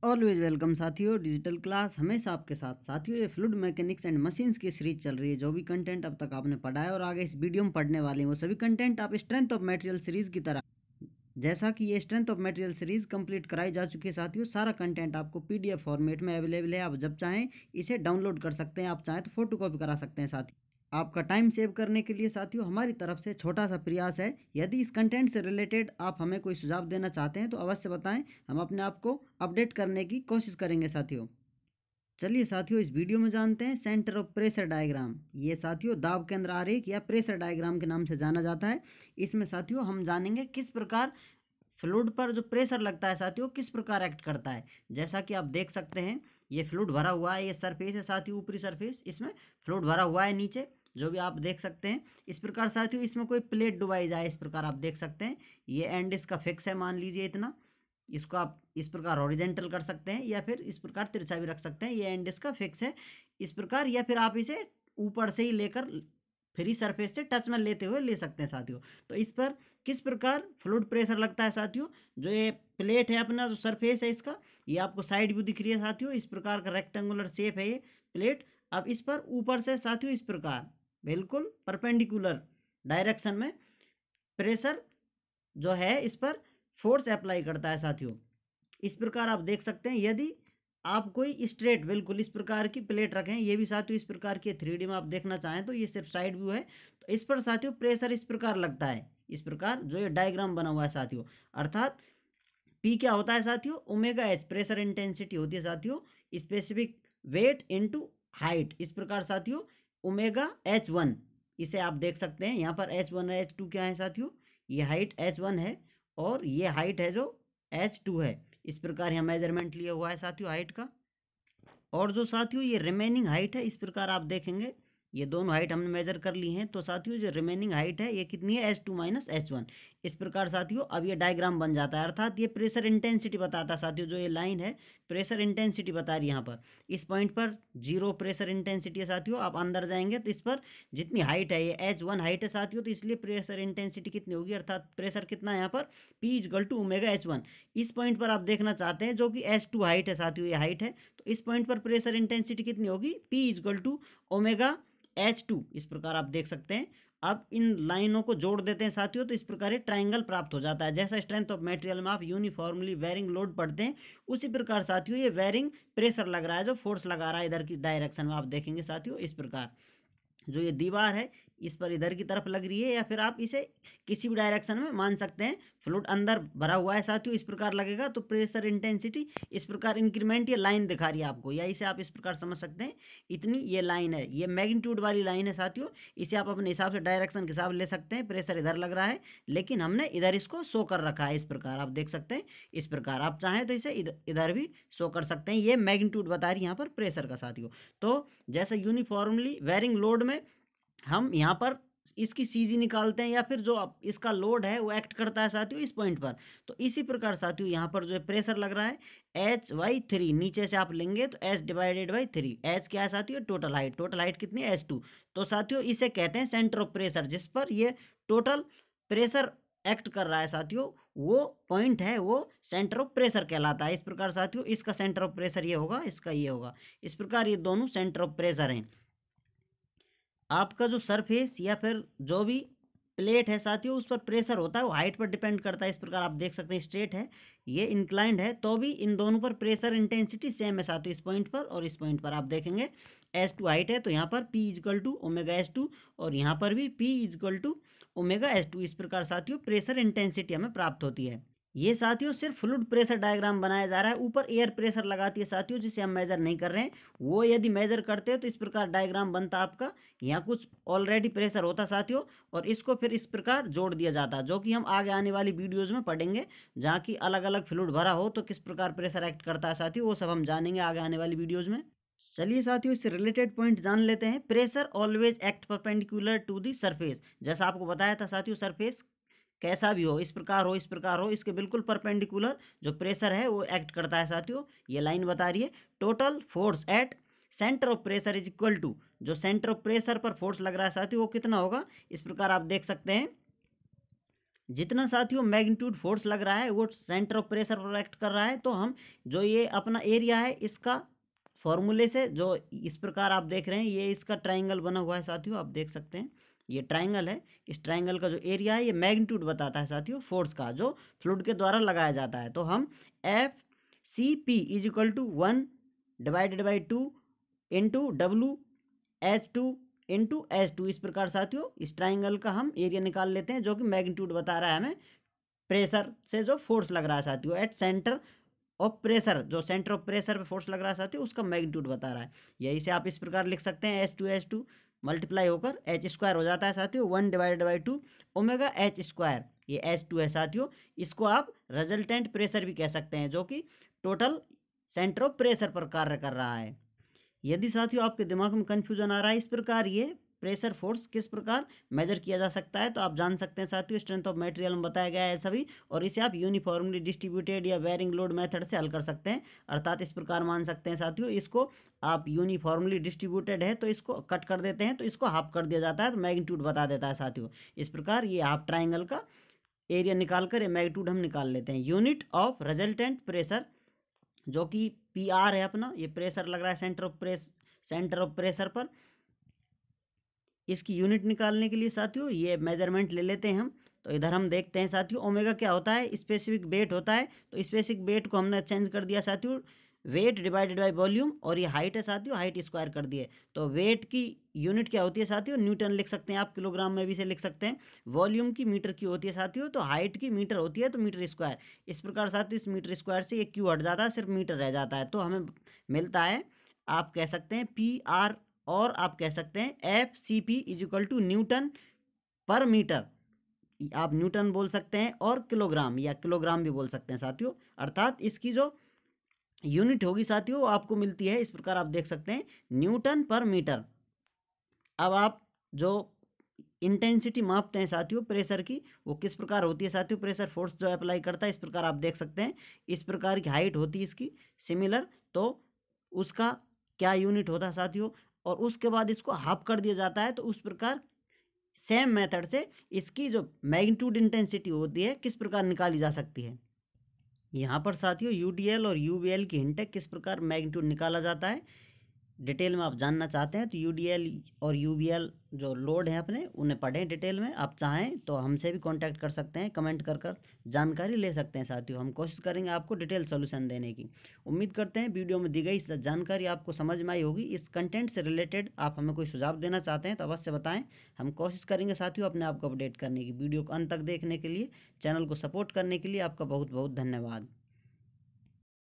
Always welcome साथियों, digital class हमेशा आपके साथ। साथियों, ये फ्लूइड मैकेनिक्स एंड मशीन्स की सीरीज चल रही है। जो भी कंटेंट अब तक आपने पढ़ा है और आगे इस वीडियो में पढ़ने वाले हैं, वो सभी कंटेंट आप स्ट्रेंथ ऑफ मटेरियल सीरीज की तरह, जैसा कि ये strength of material series complete कराई जा चुकी है। साथियों, सारा कंटेंट आपको पीडीएफ फॉर्मेट में अवेलेबल है। आप जब चाहें इसे डाउनलोड कर सकते हैं, आप चाहें तो फोटो कॉपी करा सकते हैं। साथियों, आपका टाइम सेव करने के लिए साथियों हमारी तरफ से छोटा सा प्रयास है। यदि इस कंटेंट से रिलेटेड आप हमें कोई सुझाव देना चाहते हैं तो अवश्य बताएं, हम अपने आप को अपडेट करने की कोशिश करेंगे। साथियों, चलिए साथियों, इस वीडियो में जानते हैं सेंटर ऑफ प्रेशर डायग्राम। ये साथियों दाब केंद्र आरेख या प्रेशर डायग्राम के नाम से जाना जाता है। इसमें साथियों हम जानेंगे किस प्रकार फ्लूइड पर जो प्रेशर लगता है साथियों किस प्रकार एक्ट करता है। जैसा कि आप देख सकते हैं, ये फ्लूइड भरा हुआ है, ये सरफेस है साथियों, ऊपरी सरफेस, इसमें फ्लूइड भरा हुआ है नीचे, जो भी आप देख सकते हैं। इस प्रकार साथियों इसमें कोई प्लेट डुबाई जाए, इस प्रकार आप देख सकते हैं। ये एंड इसका फिक्स है, मान लीजिए इतना। इसको आप इस प्रकार हॉरिजेंटल कर सकते हैं या फिर इस प्रकार तिरछा भी रख सकते हैं। ये एंड इसका फिक्स है इस प्रकार, या फिर आप इसे ऊपर से ही लेकर फ्री सरफेस से टच में लेते हुए ले सकते हैं साथियों। तो इस पर किस प्रकार फ्लूइड प्रेशर लगता है साथियों, जो ये प्लेट है अपना, जो सरफेस है इसका, ये आपको साइड व्यू दिख रही है साथियों। इस प्रकार का रेक्टेंगुलर शेप है ये प्लेट। अब इस पर ऊपर से साथियों इस प्रकार बिल्कुल परपेंडिकुलर डायरेक्शन में प्रेशर जो है इस पर फोर्स अप्लाई करता है साथियों। इस प्रकार आप देख सकते हैं। यदि आप कोई स्ट्रेट बिल्कुल इस प्रकार की प्लेट रखें, ये भी साथियों इस प्रकार की 3D में आप देखना चाहें तो ये सिर्फ साइड व्यू है। तो इस पर साथियों प्रेशर इस प्रकार लगता है, इस प्रकार जो ये डायग्राम बना हुआ है साथियों। अर्थात P क्या होता है साथियों, ओमेगा एच प्रेशर इंटेंसिटी होती है साथियों, स्पेसिफिक वेट इनटू हाइट। इस प्रकार साथियों ओमेगा H1, इसे आप देख सकते हैं यहाँ पर H1 और H2 क्या है साथियों, ये हाइट H1 है और ये हाइट है जो H2 है। इस प्रकार यहाँ मेजरमेंट लिया हुआ है साथियों हाइट का। और जो साथियों ये रिमेनिंग हाइट है, इस प्रकार आप देखेंगे ये दोनों हाइट हमने मेजर कर ली हैं। तो साथियों जो रिमेनिंग हाइट है ये कितनी है, H2 माइनस H1। इस प्रकार साथियों अब ये डायग्राम बन जाता है। अर्थात ये प्रेशर इंटेंसिटी बताता है साथियों। जो ये लाइन है प्रेशर इंटेंसिटी बता रही है यहाँ पर। इस पॉइंट पर 0 प्रेशर इंटेंसिटी है साथियों। आप अंदर जाएंगे तो इस पर जितनी हाइट है, ये H1 हाइट है साथियों, तो इसलिए प्रेशर इंटेंसिटी कितनी होगी, अर्थात प्रेशर कितना है यहाँ पर, P is equal to omega H1। इस पॉइंट पर आप देखना चाहते हैं जो कि H2 हाइट है साथियों, ये हाइट है। तो इस पॉइंट पर प्रेशर इंटेंसिटी कितनी होगी, P is equal to omega H2। इस प्रकार आप देख सकते हैं। अब इन लाइनों को जोड़ देते हैं साथियों, तो इस प्रकार ये ट्रायंगल प्राप्त हो जाता है। जैसा स्ट्रेंथ ऑफ मटेरियल में आप यूनिफॉर्मली वेरिंग लोड पढ़ते हैं, उसी प्रकार साथियों ये वेरिंग प्रेशर लग रहा है, जो फोर्स लगा रहा है इधर की डायरेक्शन में। आप देखेंगे साथियों इस प्रकार जो ये दीवार है इस पर इधर की तरफ लग रही है, या फिर आप इसे किसी भी डायरेक्शन में मान सकते हैं। फ्लूइड अंदर भरा हुआ है साथियों, इस प्रकार लगेगा तो प्रेशर इंटेंसिटी इस प्रकार इंक्रीमेंट ये लाइन दिखा रही है आपको, या इसे आप इस प्रकार समझ सकते हैं। इतनी ये लाइन है, ये मैग्नीट्यूड वाली लाइन है साथियों। इसे आप अपने हिसाब से डायरेक्शन के हिसाब ले सकते हैं। प्रेशर इधर लग रहा है लेकिन हमने इधर इसको शो कर रखा है, इस प्रकार आप देख सकते हैं। इस प्रकार आप चाहें तो इसे इधर भी शो कर सकते हैं। ये मैग्नीट्यूड बता रही है यहाँ पर प्रेशर का साथियों। तो जैसे यूनिफॉर्मली वेरिंग लोड में हम यहाँ पर इसकी सीजी निकालते हैं, या फिर जो इसका लोड है वो एक्ट करता है साथियों इस पॉइंट पर। तो इसी प्रकार साथियों यहाँ पर जो है प्रेशर लग रहा है H/3, नीचे से आप लेंगे तो H डिवाइडेड बाई 3। H क्या है साथियों, टोटल हाइट। टोटल हाइट कितनी है, H2। तो साथियों इसे कहते हैं सेंटर ऑफ प्रेशर, जिस पर ये टोटल प्रेशर एक्ट कर रहा है साथियों, वो पॉइंट है वो सेंटर ऑफ प्रेशर कहलाता है। इस प्रकार साथियों इसका सेंटर ऑफ प्रेशर ये होगा, इसका ये होगा। इस प्रकार ये दोनों सेंटर ऑफ प्रेशर हैं। आपका जो सरफेस या फिर जो भी प्लेट है साथियों उस पर प्रेशर होता है, वो हाइट पर डिपेंड करता है। इस प्रकार आप देख सकते हैं स्ट्रेट है, ये इंक्लाइंड है, तो भी इन दोनों पर प्रेशर इंटेंसिटी सेम है साथियों, इस पॉइंट पर और इस पॉइंट पर। आप देखेंगे H2 हाइट है तो यहाँ पर P is equal to omega H2, और यहाँ पर भी P is equal to omega H2। इस प्रकार साथियों प्रेशर इंटेंसिटी हमें प्राप्त होती है। ये साथियों सिर्फ फ्लूइड प्रेशर डायग्राम बनाया जा रहा है। ऊपर एयर प्रेशर लगाती है साथियों, जिसे हम मेजर नहीं कर रहे हैं। वो यदि मेजर करते हैं तो इस प्रकार डायग्राम बनता आपका। यहाँ कुछ ऑलरेडी प्रेशर होता साथियों, और इसको फिर इस प्रकार जोड़ दिया जाता, जो कि हम आगे आने वाली वीडियोज में पढ़ेंगे। जहाँ की अलग अलग फ्लूइड भरा हो तो किस प्रकार प्रेशर एक्ट करता है साथियों, वो सब हम जानेंगे आगे आने वाली वीडियोज में। चलिए साथियों इससे रिलेटेड पॉइंट जान लेते हैं। Pressure always act perpendicular to the surface. जैसा आपको बताया था साथियों, सरफेस कैसा भी हो, इस प्रकार हो, इस प्रकार हो, इसके बिल्कुल परपेंडिकुलर जो प्रेशर है वो एक्ट करता है साथियों। ये लाइन बता रही है total force at centre of pressure is equal to, जो सेंटर ऑफ प्रेशर पर फोर्स लग रहा है साथियों वो कितना होगा, इस प्रकार आप देख सकते हैं। जितना साथियों मैग्नीट्यूड फोर्स लग रहा है वो सेंटर ऑफ प्रेशर पर एक्ट कर रहा है। तो हम जो ये अपना एरिया है इसका फॉर्मूले से जो इस प्रकार आप देख रहे हैं, ये इसका ट्राइंगल बना हुआ है साथियों, आप देख सकते हैं ये ट्राइंगल है। इस ट्राइंगल का जो एरिया है ये मैग्नीट्यूड बताता है साथियों फोर्स का जो फ्लूइड के द्वारा लगाया जाता है। तो हम F C P is equal to 1 divided by 2 into W H two into H two, इस प्रकार साथियों इस ट्राइंगल का हम एरिया निकाल लेते हैं जो कि मैग्नीट्यूड बता रहा है हमें प्रेशर से जो फोर्स लग रहा है साथियों एट सेंटर ऑफ प्रेशर, जो सेंटर ऑफ प्रेशर पे फोर्स लग रहा है साथियों उसका मैग्नीट्यूड बता रहा है। यही से आप इस प्रकार लिख सकते हैं एच टू मल्टीप्लाई होकर एच स्क्वायर हो जाता है साथियों 1 divided by 2 omega H square, ये एच टू है साथियों। इसको आप रिजल्टेंट प्रेशर भी कह सकते हैं जो कि टोटल सेंटर ऑफ प्रेशर पर कार्य कर रहा है। यदि साथियों आपके दिमाग में कन्फ्यूजन आ रहा है इस प्रकार ये प्रेशर फोर्स किस प्रकार मेजर किया जा सकता है, तो आप जान सकते हैं साथियों स्ट्रेंथ ऑफ मटेरियल में बताया गया है सभी, और इसे आप यूनिफॉर्मली डिस्ट्रीब्यूटेड या वेरिंग लोड मेथड से हल कर सकते हैं। अर्थात इस प्रकार मान सकते हैं साथियों, इसको आप यूनिफॉर्मली डिस्ट्रीब्यूटेड है तो इसको कट कर देते हैं तो इसको हाफ कर दिया जाता है तो मैग्नीट्यूड बता देता है साथियों। इस प्रकार ये हाफ ट्राइंगल का एरिया निकाल कर मैग्नीट्यूड हम निकाल लेते हैं। यूनिट ऑफ रिजल्टेंट प्रेशर जो कि पी आर है अपना, ये प्रेशर लग रहा है सेंटर ऑफ प्रेशर पर। इसकी यूनिट निकालने के लिए साथियों ये मेजरमेंट ले लेते हैं हम। तो इधर हम देखते हैं साथियों ओमेगा क्या होता है, स्पेसिफिक वेट होता है। तो स्पेसिफिक वेट को हमने चेंज कर दिया साथियों वेट डिवाइडेड बाय वॉल्यूम, और ये हाइट है साथियों हाइट स्क्वायर कर दिए। तो वेट की यूनिट क्या होती है साथियों न्यूटन लिख सकते हैं आप, किलोग्राम में भी से लिख सकते हैं। वॉल्यूम की मीटर की होती है साथियों, तो हाइट की मीटर होती है तो मीटर स्क्वायर। इस प्रकार साथियों इस मीटर स्क्वायर से ये क्यू हट जाता है, सिर्फ मीटर रह जाता है। तो हमें मिलता है, आप कह सकते हैं पी आर, और आप कह सकते हैं F C P is equal to newton per metre. आप न्यूटन बोल सकते हैं और किलोग्राम या किलोग्राम भी बोल सकते हैं साथियों। अर्थात इसकी जो यूनिट होगी साथियों आपको मिलती है इस प्रकार, आप देख सकते हैं न्यूटन पर मीटर। अब आप जो इंटेंसिटी मापते हैं साथियों प्रेशर की, वो किस प्रकार होती है साथियों, प्रेशर फोर्स जो अप्लाई करता है इस प्रकार आप देख सकते हैं। इस प्रकार की हाइट होती है इसकी सिमिलर, तो उसका क्या यूनिट होता है साथियों, और उसके बाद इसको हाफ कर दिया जाता है। तो उस प्रकार सेम मेथड से इसकी जो मैग्नीट्यूड इंटेंसिटी होती है किस प्रकार निकाली जा सकती है। यहाँ पर साथियों यूडीएल और यूवीएल की हिंट है किस प्रकार मैग्नीट्यूड निकाला जाता है। डिटेल में आप जानना चाहते हैं तो यूडीएल और यूवीएल जो लोड हैं अपने उन्हें पढ़ें डिटेल में। आप चाहें तो हमसे भी कांटेक्ट कर सकते हैं, कमेंट कर जानकारी ले सकते हैं साथियों। हम कोशिश करेंगे आपको डिटेल सॉल्यूशन देने की। उम्मीद करते हैं वीडियो में दी गई इस जानकारी आपको समझ में आई होगी। इस कंटेंट से रिलेटेड आप हमें कोई सुझाव देना चाहते हैं तो अवश्य बताएं, हम कोशिश करेंगे साथियों अपने आप को अपडेट करने की। वीडियो को अंत तक देखने के लिए, चैनल को सपोर्ट करने के लिए आपका बहुत बहुत धन्यवाद।